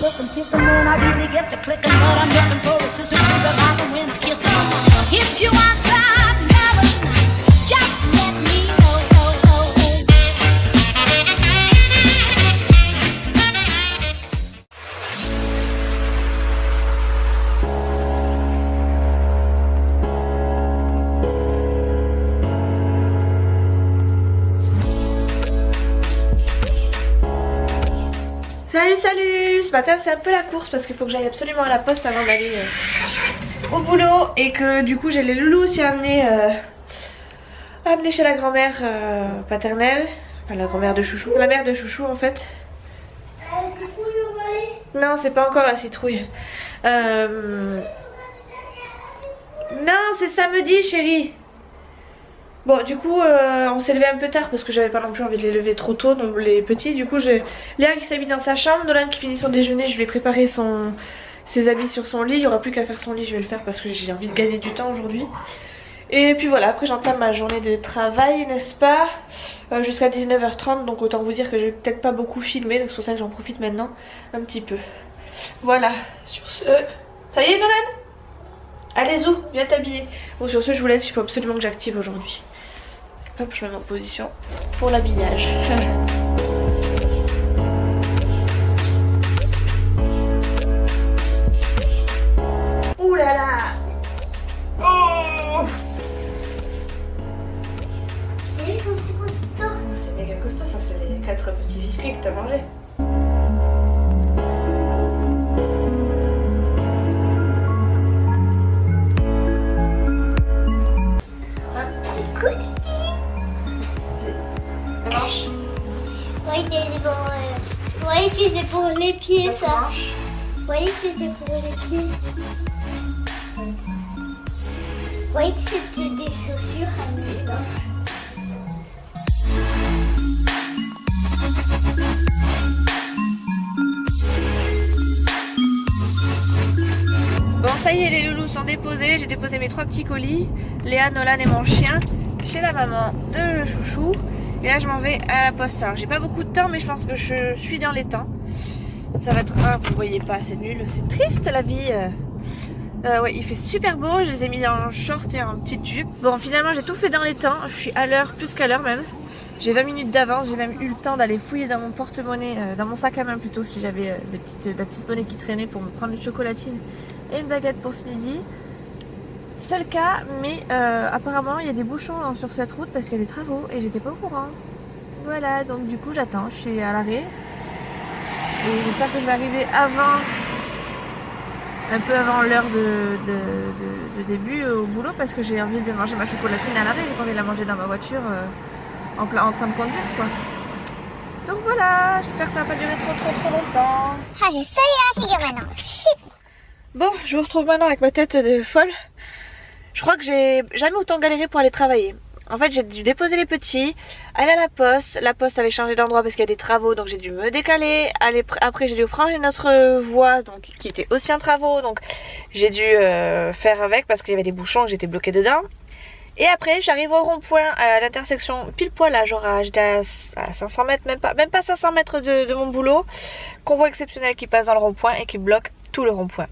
cooking, picking when I really get to clicking, but I'm looking for a sister to the life and win the kissing. If you want some love, just let me know. Salut salut. Ce matin c'est un peu la course parce qu'il faut que j'aille absolument à la poste avant d'aller au boulot. Et que du coup j'ai les loulous aussi à amener chez la grand-mère paternelle. Enfin la grand-mère de Chouchou, la mère de Chouchou en fait. Non c'est pas encore la citrouille. Non c'est samedi chérie. Bon du coup on s'est levé un peu tard parce que j'avais pas non plus envie de les lever trop tôt, donc les petits. Du coup j'ai Léa qui s'habille dans sa chambre, Nolan qui finit son déjeuner, je lui ai préparé ses habits sur son lit. Il n'y aura plus qu'à faire son lit, je vais le faire parce que j'ai envie de gagner du temps aujourd'hui. Et puis voilà, après j'entame ma journée de travail, n'est-ce pas, jusqu'à 19h30, donc autant vous dire que je vais peut-être pas beaucoup filmer, donc c'est pour ça que j'en profite maintenant un petit peu. Voilà, sur ce... Ça y est Nolan? Allez Zou, viens t'habiller. Bon sur ce je vous laisse, il faut absolument que j'active aujourd'hui. Hop, je me mets en position pour l'habillage. Ouh là là. Oh, c'est méga costaud, ça c'est les 4 petits biscuits que t'as mangé. Oui, si c'est pour les pieds ça. Oui, si c'est pour les pieds. Oui, c'était des chaussures à mettre. Bon ça y est, les loulous sont déposés, j'ai déposé mes 3 petits colis, Léa, Nolan et mon chien chez la maman de Chouchou. Et là je m'en vais à la poste. Alors j'ai pas beaucoup de temps mais je pense que je suis dans les temps. Ça va être... Ah vous voyez pas, c'est nul, c'est triste la vie. Ouais il fait super beau, je les ai mis en short et en petite jupe. Bon finalement j'ai tout fait dans les temps, je suis à l'heure, plus qu'à l'heure même. J'ai 20 minutes d'avance, j'ai même eu le temps d'aller fouiller dans mon porte-monnaie, dans mon sac à main plutôt, si j'avais de la petite monnaie qui traînait pour me prendre une chocolatine et une baguette pour ce midi. C'est le cas, mais apparemment il y a des bouchons sur cette route parce qu'il y a des travaux et j'étais pas au courant. Voilà, donc du coup j'attends, je suis à l'arrêt. Et j'espère que je vais arriver avant, un peu avant l'heure de début au boulot parce que j'ai envie de manger ma chocolatine à l'arrêt, j'ai pas envie de la manger dans ma voiture en train de conduire quoi. Donc voilà, j'espère que ça va pas durer trop longtemps. Ah, j'ai ça à la figure maintenant. Shit. Bon, je vous retrouve maintenant avec ma tête de folle. Je crois que j'ai jamais autant galéré pour aller travailler. En fait j'ai dû déposer les petits, aller à la poste avait changé d'endroit parce qu'il y a des travaux donc j'ai dû me décaler, après j'ai dû prendre une autre voie donc, qui était aussi en travaux donc j'ai dû faire avec parce qu'il y avait des bouchons, j'étais bloquée dedans. Et après j'arrive au rond-point à l'intersection pile poil là, genre j'étais à 500 mètres, même pas 500 mètres de mon boulot. Convoi exceptionnel qui passe dans le rond-point et qui bloque tout le rond-point.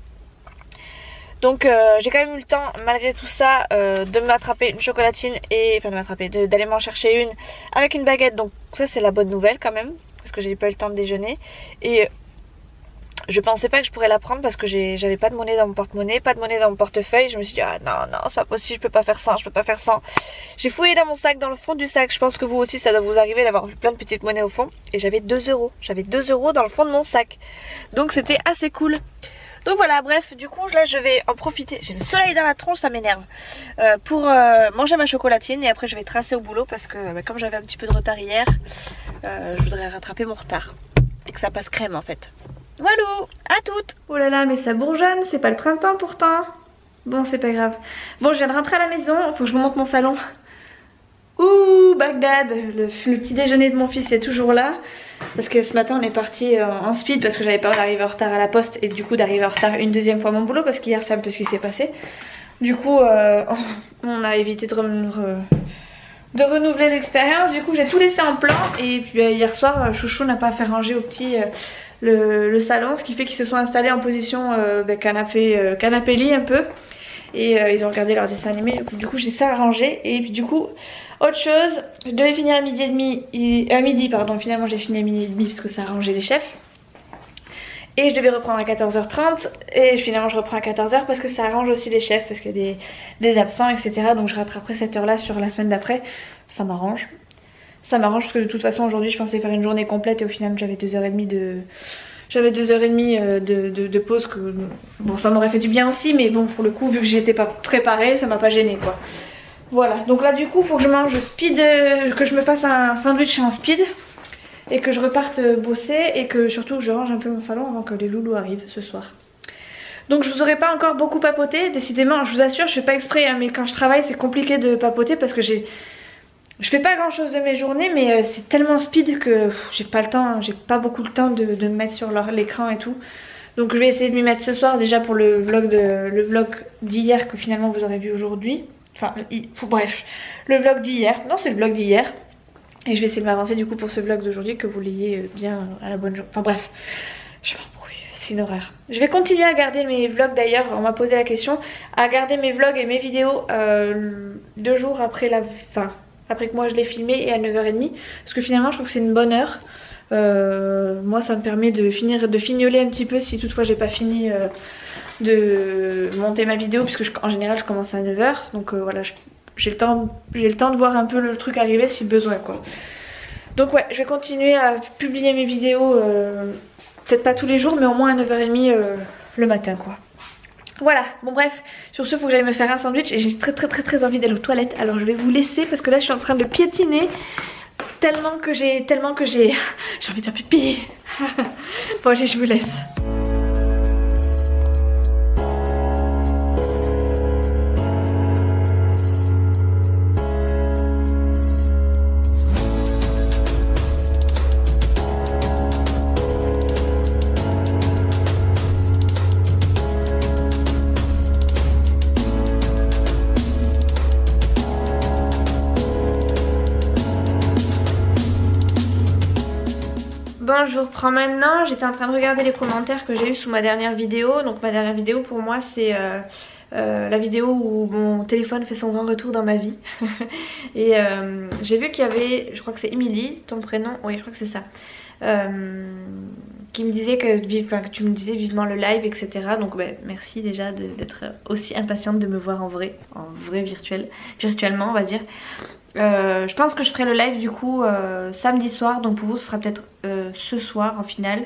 Donc j'ai quand même eu le temps malgré tout ça de m'attraper une chocolatine et d'aller m'en chercher une avec une baguette. Donc ça c'est la bonne nouvelle quand même parce que j'ai pas eu le temps de déjeuner. Et je pensais pas que je pourrais la prendre parce que j'avais pas de monnaie dans mon porte-monnaie, pas de monnaie dans mon portefeuille. Je me suis dit ah non c'est pas possible, je peux pas faire ça, J'ai fouillé dans mon sac, dans le fond du sac. Je pense que vous aussi ça doit vous arriver d'avoir plein de petites monnaies au fond. Et j'avais 2 €. J'avais 2 € dans le fond de mon sac. Donc c'était assez cool. Donc voilà, bref, du coup là je vais en profiter, j'ai le soleil dans la tronche, ça m'énerve, pour manger ma chocolatine et après je vais tracer au boulot parce que comme j'avais un petit peu de retard hier, je voudrais rattraper mon retard et que ça passe crème en fait. Voilà, à toutes. Oh là là, mais ça bourgeonne, c'est pas le printemps pourtant. Bon, c'est pas grave. Bon, je viens de rentrer à la maison, faut que je vous montre mon salon. Ouh, Bagdad, le petit déjeuner de mon fils est toujours là. Parce que ce matin on est parti en speed parce que j'avais peur d'arriver en retard à la poste et du coup d'arriver en retard une deuxième fois à mon boulot parce qu'hier c'est un peu ce qui s'est passé. Du coup on a évité de renouveler l'expérience. Du coup j'ai tout laissé en plan et puis hier soir Chouchou n'a pas fait ranger au petit le salon, ce qui fait qu'ils se sont installés en position canapé-lit un peu. Et ils ont regardé leur dessin animé, du coup j'ai ça à ranger. Et puis du coup, autre chose, je devais finir à midi et demi, à midi pardon, finalement j'ai fini à midi et demi parce que ça a rangé les chefs. Et je devais reprendre à 14h30 et finalement je reprends à 14h parce que ça arrange aussi les chefs, parce qu'il y a des absents etc. Donc je rattraperai cette heure là sur la semaine d'après, ça m'arrange. Ça m'arrange parce que de toute façon aujourd'hui je pensais faire une journée complète et au final j'avais 2h30 de pause que bon ça m'aurait fait du bien aussi, mais bon pour le coup vu que j'étais pas préparée ça m'a pas gênée quoi. Voilà, donc là du coup faut que je mange speed, que je me fasse un sandwich en speed et que je reparte bosser et que surtout je range un peu mon salon avant que les loulous arrivent ce soir. Donc je vous aurais pas encore beaucoup papoté, décidément je vous assure je fais pas exprès hein, mais quand je travaille c'est compliqué de papoter parce que je fais pas grand chose de mes journées, mais c'est tellement speed que j'ai pas le temps, j'ai pas beaucoup le temps de me mettre sur l'écran et tout. Donc je vais essayer de m'y mettre ce soir déjà pour le vlog d'hier que finalement vous aurez vu aujourd'hui. Enfin bref, le vlog d'hier, non c'est le vlog d'hier. Et je vais essayer de m'avancer du coup pour ce vlog d'aujourd'hui, que vous l'ayez bien à la bonne journée. Enfin bref, je m'embrouille, c'est une horreur. Je vais continuer à garder mes vlogs d'ailleurs, on m'a posé la question, à garder mes vlogs et mes vidéos 2 jours après après que moi je l'ai filmé et à 9h30. Parce que finalement je trouve que c'est une bonne heure. Moi ça me permet de fignoler un petit peu si toutefois j'ai pas fini de monter ma vidéo, puisque en général je commence à 9h. Donc voilà, j'ai le temps de voir un peu le truc arriver si besoin quoi. Donc ouais, je vais continuer à publier mes vidéos, peut-être pas tous les jours mais au moins à 9h30 le matin quoi. Voilà, bon bref, sur ce faut que j'aille me faire un sandwich et j'ai très envie d'aller aux toilettes. Alors je vais vous laisser parce que là je suis en train de piétiner tellement que j'ai envie de faire pipi. Bon allez, je vous laisse. Bon, je vous reprends maintenant. J'étais en train de regarder les commentaires que j'ai eu sous ma dernière vidéo. Donc ma dernière vidéo pour moi c'est la vidéo où mon téléphone fait son grand retour dans ma vie. Et j'ai vu qu'il y avait, je crois que c'est Émilie, ton prénom, oui je crois que c'est ça, qui me disait que tu me disais vivement le live etc. Donc merci déjà d'être aussi impatiente de me voir en vrai virtuellement on va dire. Je pense que je ferai le live du coup samedi soir, donc pour vous ce sera peut-être ce soir en finale.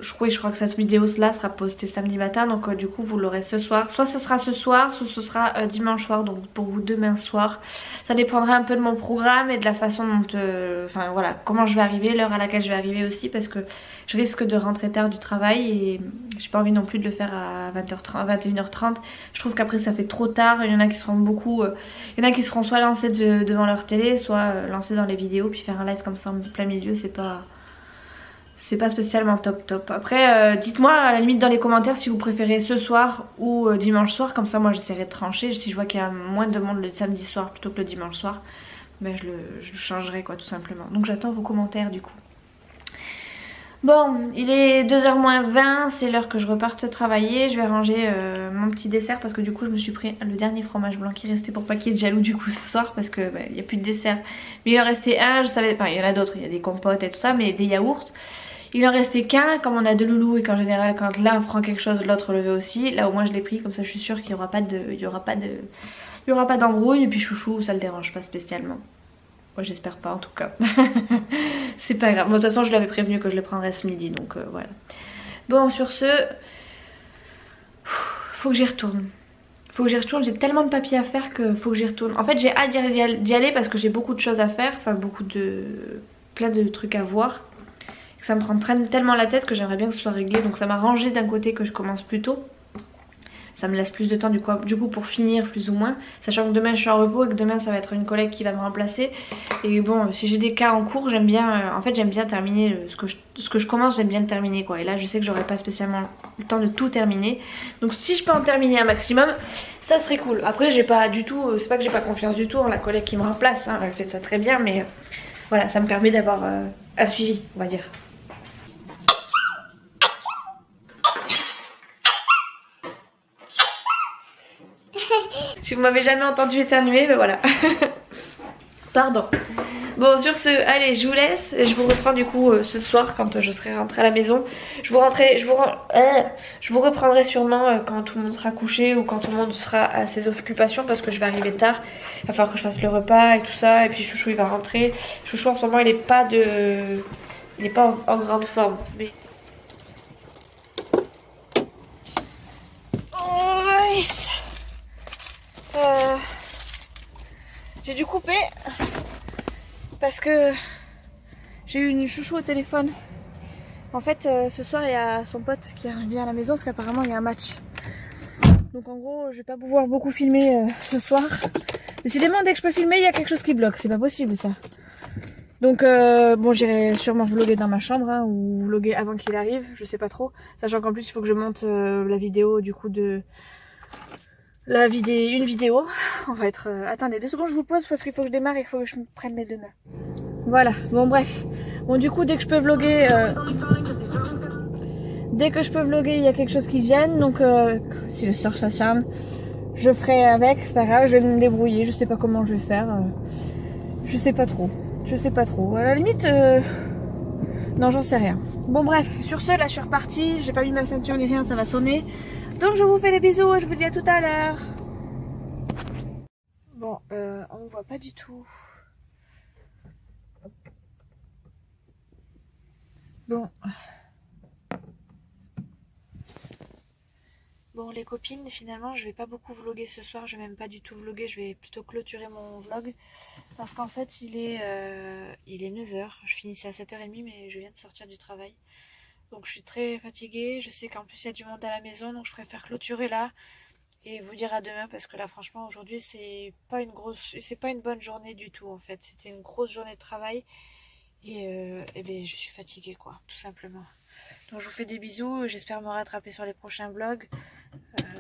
Je crois que cette vidéo là sera postée samedi matin, donc du coup vous l'aurez ce soir. Soit ce sera ce soir, soit ce sera dimanche soir, donc pour vous demain soir. Ça dépendra un peu de mon programme et de la façon dont enfin voilà, comment je vais arriver, l'heure à laquelle je vais arriver aussi, parce que je risque de rentrer tard du travail et j'ai pas envie non plus de le faire à 20h30, 21h30. Je trouve qu'après ça fait trop tard. Il y en a qui seront soit lancés devant leur télé, soit lancés dans les vidéos, puis faire un live comme ça en plein milieu, c'est pas spécialement top. Après dites-moi à la limite dans les commentaires si vous préférez ce soir ou dimanche soir, comme ça moi j'essaierai de trancher. Si je vois qu'il y a moins de monde le samedi soir plutôt que le dimanche soir, je le changerai quoi tout simplement. Donc j'attends vos commentaires du coup. Bon, il est 2h moins 20, c'est l'heure que je reparte travailler. Je vais ranger mon petit dessert parce que du coup je me suis pris le dernier fromage blanc qui restait pour pas qu'il y ait de jaloux du coup ce soir, parce que il n'y a plus de dessert. Mais il en restait un, je savais, enfin il y en a d'autres, il y a des compotes et tout ça, mais des yaourts. Il en restait qu'un, comme on a 2 loulous et qu'en général quand l'un prend quelque chose l'autre le veut aussi. Là au moins je l'ai pris, comme ça je suis sûre qu'il n'y aura pas d'embrouille, et puis chouchou ça le dérange pas spécialement. Moi j'espère pas en tout cas. C'est pas grave. Bon, de toute façon je l'avais prévenu que je le prendrais ce midi, donc voilà. Bon sur ce, faut que j'y retourne. J'ai tellement de papiers à faire que faut que j'y retourne. En fait j'ai hâte d'y aller parce que j'ai beaucoup de choses à faire, enfin plein de trucs à voir. Ça me prend tellement la tête que j'aimerais bien que ce soit réglé. Donc ça m'a arrangé d'un côté que je commence plus tôt. Ça me laisse plus de temps du coup pour finir plus ou moins. Sachant que demain je suis en repos et que demain ça va être une collègue qui va me remplacer. Et bon, si j'ai des cas en cours, j'aime bien terminer ce que je commence, j'aime bien le terminer quoi. Et là je sais que j'aurai pas spécialement le temps de tout terminer. Donc si je peux en terminer un maximum, ça serait cool. Après j'ai pas du tout, c'est pas que j'ai pas confiance du tout en la collègue qui me remplace, hein. Elle fait ça très bien, mais voilà, ça me permet d'avoir un suivi on va dire. Si vous m'avez jamais entendu éternuer, ben voilà. Pardon. Bon, sur ce, allez, je vous laisse. Je vous reprends du coup ce soir quand je serai rentrée à la maison. Je vous reprendrai sûrement quand tout le monde sera couché ou quand tout le monde sera à ses occupations parce que je vais arriver tard. Il va falloir que je fasse le repas et tout ça. Et puis Chouchou il va rentrer. Chouchou en ce moment il est pas en grande forme. Mais... Oh, yes. J'ai dû couper parce que j'ai eu une Chouchou au téléphone. En fait, ce soir, il y a son pote qui revient à la maison parce qu'apparemment, il y a un match. Donc en gros, je vais pas pouvoir beaucoup filmer ce soir. Décidément, dès que je peux filmer, il y a quelque chose qui bloque. C'est pas possible, ça. Donc bon, j'irai sûrement vlogger dans ma chambre hein, ou vlogger avant qu'il arrive. Je sais pas trop. Sachant qu'en plus, il faut que je monte la vidéo du coup de... une vidéo. On va être... Attendez 2 secondes, je vous pose parce qu'il faut que je démarre et qu'il faut que je me prenne mes 2 mains. Voilà, bon bref. Bon du coup dès que je peux vlogger... Dès que je peux vlogger, il y a quelque chose qui gêne. Donc si le sort s'acharne, je ferai avec. C'est pas grave, je vais me débrouiller. Je sais pas comment je vais faire. Je sais pas trop. Je sais pas trop. À la limite... Non, j'en sais rien. Bon bref, sur ce, là je suis repartie. J'ai pas mis ma ceinture ni rien, ça va sonner. Donc je vous fais des bisous et je vous dis à tout à l'heure. Bon, on ne voit pas du tout. Bon. Bon les copines, finalement je vais pas beaucoup vlogger ce soir. Je vais même pas du tout vlogger, je vais plutôt clôturer mon vlog. Parce qu'en fait il est 9h. Je finissais à 7h30 mais je viens de sortir du travail. Donc je suis très fatiguée, je sais qu'en plus il y a du monde à la maison, donc je préfère clôturer là et vous dire à demain parce que là franchement aujourd'hui c'est pas une bonne journée du tout en fait. C'était une grosse journée de travail et ben, je suis fatiguée quoi, tout simplement. Donc je vous fais des bisous, j'espère me rattraper sur les prochains vlogs.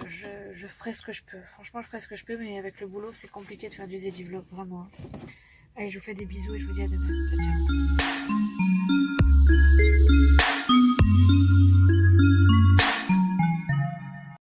Je ferai ce que je peux, franchement je ferai ce que je peux mais avec le boulot c'est compliqué de faire du daily vlog vraiment. Allez je vous fais des bisous et je vous dis à demain, ciao.